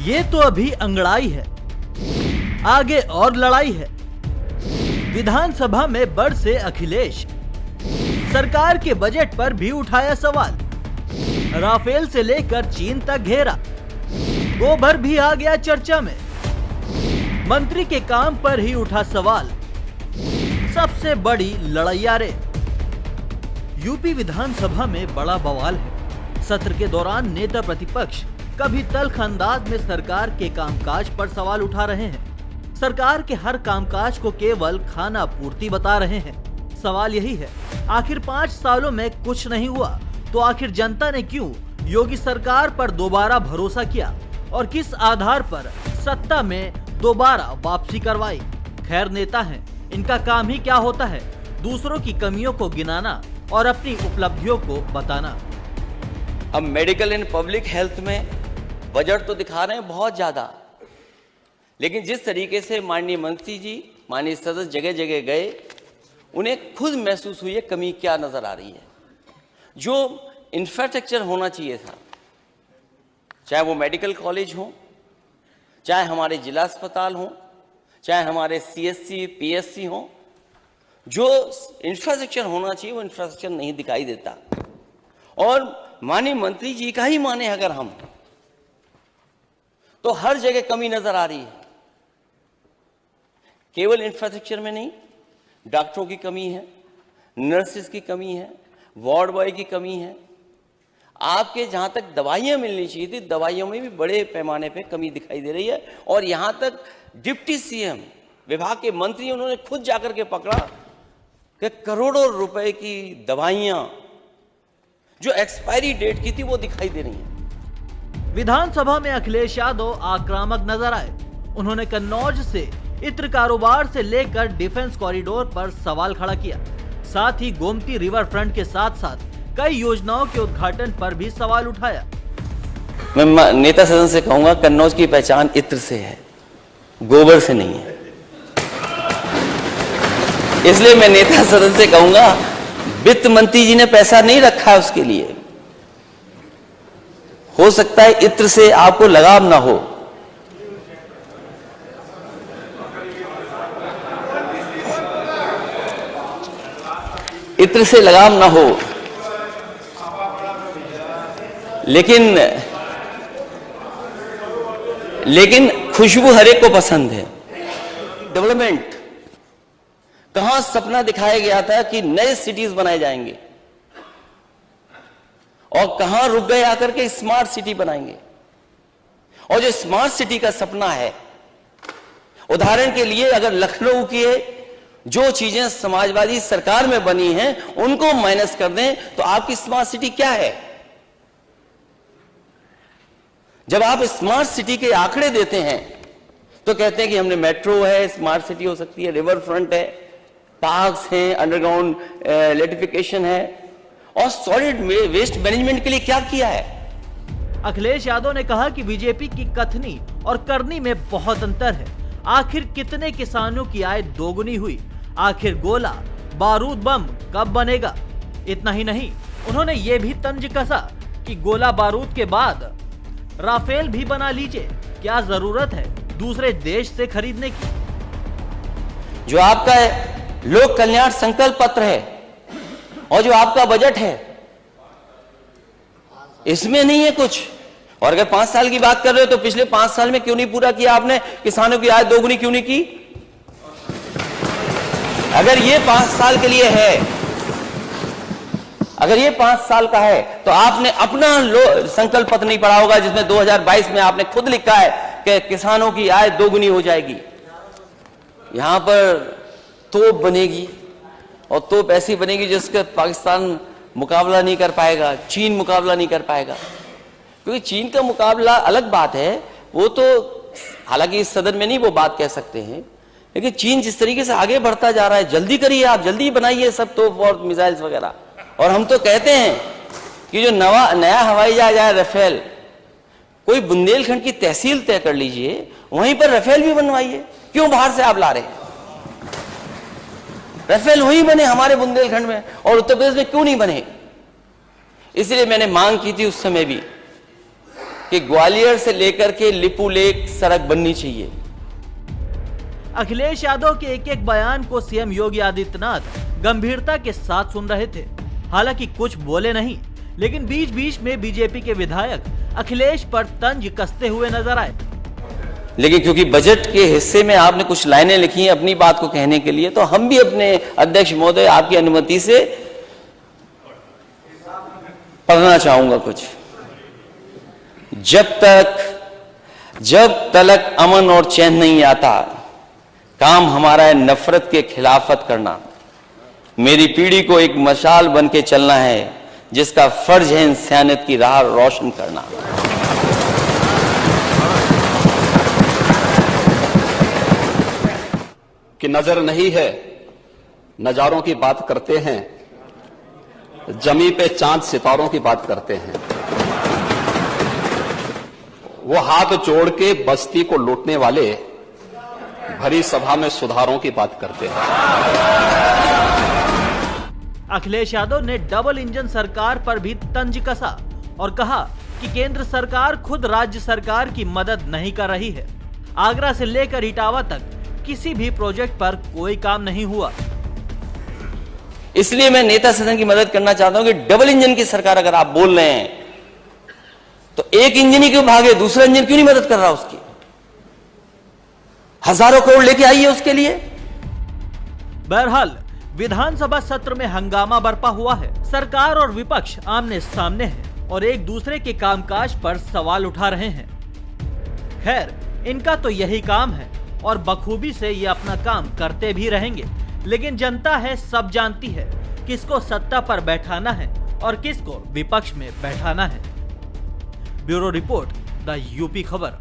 ये तो अभी अंगड़ाई है, आगे और लड़ाई है। विधानसभा में बरसे अखिलेश, सरकार के बजट पर भी उठाया सवाल। राफेल से लेकर चीन तक घेरा, गोबर भी आ गया चर्चा में। मंत्री के काम पर ही उठा सवाल, सबसे बड़ी लड़ैयारे। यूपी विधानसभा में बड़ा बवाल है। सत्र के दौरान नेता प्रतिपक्ष कभी तल्ख अंदाज में सरकार के कामकाज पर सवाल उठा रहे हैं। सरकार के हर कामकाज को केवल खाना पूर्ति बता रहे हैं। सवाल यही है, आखिर 5 सालों में कुछ नहीं हुआ तो आखिर जनता ने क्यों योगी सरकार पर दोबारा भरोसा किया और किस आधार पर सत्ता में दोबारा वापसी करवाई। खैर, नेता हैं, इनका काम ही क्या होता है, दूसरों की कमियों को गिनाना और अपनी उपलब्धियों को बताना। अब मेडिकल एंड पब्लिक हेल्थ में बजट तो दिखा रहे हैं बहुत ज्यादा, लेकिन जिस तरीके से माननीय मंत्री जी, माननीय सदस्य जगह जगह गए, उन्हें खुद महसूस हुई है कमी क्या नजर आ रही है। जो इंफ्रास्ट्रक्चर होना चाहिए था, चाहे वो मेडिकल कॉलेज हो, चाहे हमारे जिला अस्पताल हो, चाहे हमारे सीएससी पीएससी हो, जो इंफ्रास्ट्रक्चर होना चाहिए वो इंफ्रास्ट्रक्चर नहीं दिखाई देता। और माननीय मंत्री जी का ही माने अगर हम, तो हर जगह कमी नजर आ रही है। केवल इंफ्रास्ट्रक्चर में नहीं, डॉक्टरों की कमी है, नर्सेस की कमी है, वार्ड बॉय की कमी है। आपके जहां तक दवाइयां मिलनी चाहिए थी, दवाइयों में भी बड़े पैमाने पे कमी दिखाई दे रही है। और यहां तक डिप्टी सीएम, विभाग के मंत्री, उन्होंने खुद जाकर के पकड़ा कि करोड़ों रुपए की दवाइयां जो एक्सपायरी डेट की थी वो दिखाई दे रही हैं। विधानसभा में अखिलेश यादव आक्रामक नजर आए। उन्होंने कन्नौज से इत्र कारोबार से लेकर डिफेंस कॉरिडोर पर सवाल खड़ा किया। साथ ही गोमती रिवर फ्रंट के साथ साथ कई योजनाओं के उद्घाटन पर भी सवाल उठाया। मैं नेता सदन से कहूंगा, कन्नौज की पहचान इत्र से है, गोबर से नहीं है। इसलिए मैं नेता सदन से कहूंगा, वित्त मंत्री जी ने पैसा नहीं रखा है उसके लिए। हो सकता है इत्र से आपको लगाव ना हो, इत्र से लगाव ना हो, लेकिन खुशबू हर एक को पसंद है। डेवलपमेंट कहां सपना दिखाया गया था कि नए सिटीज बनाए जाएंगे, और कहां रुक गए आकर के स्मार्ट सिटी बनाएंगे। और जो स्मार्ट सिटी का सपना है, उदाहरण के लिए अगर लखनऊ की जो चीजें समाजवादी सरकार में बनी हैं उनको माइनस कर दें तो आपकी स्मार्ट सिटी क्या है। जब आप स्मार्ट सिटी के आंकड़े देते हैं तो कहते हैं कि हमने मेट्रो है, स्मार्ट सिटी हो सकती है, रिवर फ्रंट है, पार्क्स हैं, अंडरग्राउंड इलेक्ट्रिफिकेशन है, और सॉलिड वेस्ट मैनेजमेंट के लिए क्या किया है। अखिलेश यादव ने कहा कि बीजेपी की कथनी और करनी में बहुत अंतर है। आखिर कितने किसानों की आय दोगुनी हुई, आखिर गोला बारूद बम कब बनेगा। इतना ही नहीं, उन्होंने ये भी तंज कसा कि गोला बारूद के बाद राफेल भी बना लीजिए, क्या जरूरत है दूसरे देश से खरीदने की। जो आपका लोक कल्याण संकल्प पत्र है और जो आपका बजट है, इसमें नहीं है कुछ। और अगर 5 साल की बात कर रहे हो तो पिछले 5 साल में क्यों नहीं पूरा किया आपने? किसानों की आय दोगुनी क्यों नहीं की? अगर ये 5 साल के लिए है, अगर ये 5 साल का है, तो आपने अपना संकल्प पत्र नहीं पढ़ा होगा, जिसमें 2022 में आपने खुद लिखा है कि किसानों की आय दोगुनी हो जाएगी। यहां पर तोप बनेगी, और तोप ऐसी बनेगी जिसका पाकिस्तान मुकाबला नहीं कर पाएगा, चीन मुकाबला नहीं कर पाएगा। क्योंकि चीन का मुकाबला अलग बात है, वो तो हालांकि इस सदन में नहीं वो बात कह सकते हैं, लेकिन चीन जिस तरीके से आगे बढ़ता जा रहा है, जल्दी करिए आप, जल्दी बनाइए सब तोप और मिसाइल्स वगैरह। और हम तो कहते हैं कि जो नया हवाई जहाज आया राफेल, कोई बुंदेलखंड की तहसील तय कर लीजिए, वहीं पर राफेल भी बनवाइए। क्यों बाहर से आप ला रहे हैं? राफेल वहीं बने हमारे बुंदेलखंड में, और उत्तर प्रदेश में क्यों नहीं बने? इसलिए मैंने मांग की थी उस समय भी कि ग्वालियर से लेकर के लिपुलेख सड़क बननी चाहिए। अखिलेश यादव के एक एक बयान को सीएम योगी आदित्यनाथ गंभीरता के साथ सुन रहे थे। हालांकि कुछ बोले नहीं, लेकिन बीच बीच में बीजेपी के विधायक अखिलेश पर तंज कसते हुए नजर आए। लेकिन क्योंकि बजट के हिस्से में आपने कुछ लाइनें लिखी हैं अपनी बात को कहने के लिए, तो हम भी अपने अध्यक्ष महोदय आपकी अनुमति से पढ़ना चाहूंगा कुछ। जब तलक अमन और चैन नहीं आता, काम हमारा है नफरत के खिलाफत करना। मेरी पीढ़ी को एक मशाल बन के चलना है, जिसका फर्ज है इंसानियत की राह रोशन करना। कि नजर नहीं है, नजारों की बात करते हैं, जमी पे चांद सितारों की बात करते हैं। वो हाथ जोड़ के बस्ती को लूटने वाले भरी सभा में सुधारों की बात करते हैं। अखिलेश यादव ने डबल इंजन सरकार पर भी तंज कसा और कहा कि केंद्र सरकार खुद राज्य सरकार की मदद नहीं कर रही है। आगरा से लेकर इटावा तक किसी भी प्रोजेक्ट पर कोई काम नहीं हुआ। इसलिए मैं नेता सदन की मदद करना चाहता हूं कि डबल इंजन की सरकार अगर आप बोल रहे हैं, तो एक इंजन ही क्यों भागे, दूसरा इंजन क्यों नहीं मदद कर रहा उसकी? हजारों करोड़ लेके आइए उसके लिए। बहरहाल विधानसभा सत्र में हंगामा बरपा हुआ है। सरकार और विपक्ष आमने सामने हैं और एक दूसरे के कामकाज पर सवाल उठा रहे हैं। खैर, इनका तो यही काम है और बखूबी से ये अपना काम करते भी रहेंगे। लेकिन जनता है, सब जानती है किसको सत्ता पर बैठाना है और किसको विपक्ष में बैठाना है। ब्यूरो रिपोर्ट, द यूपी खबर।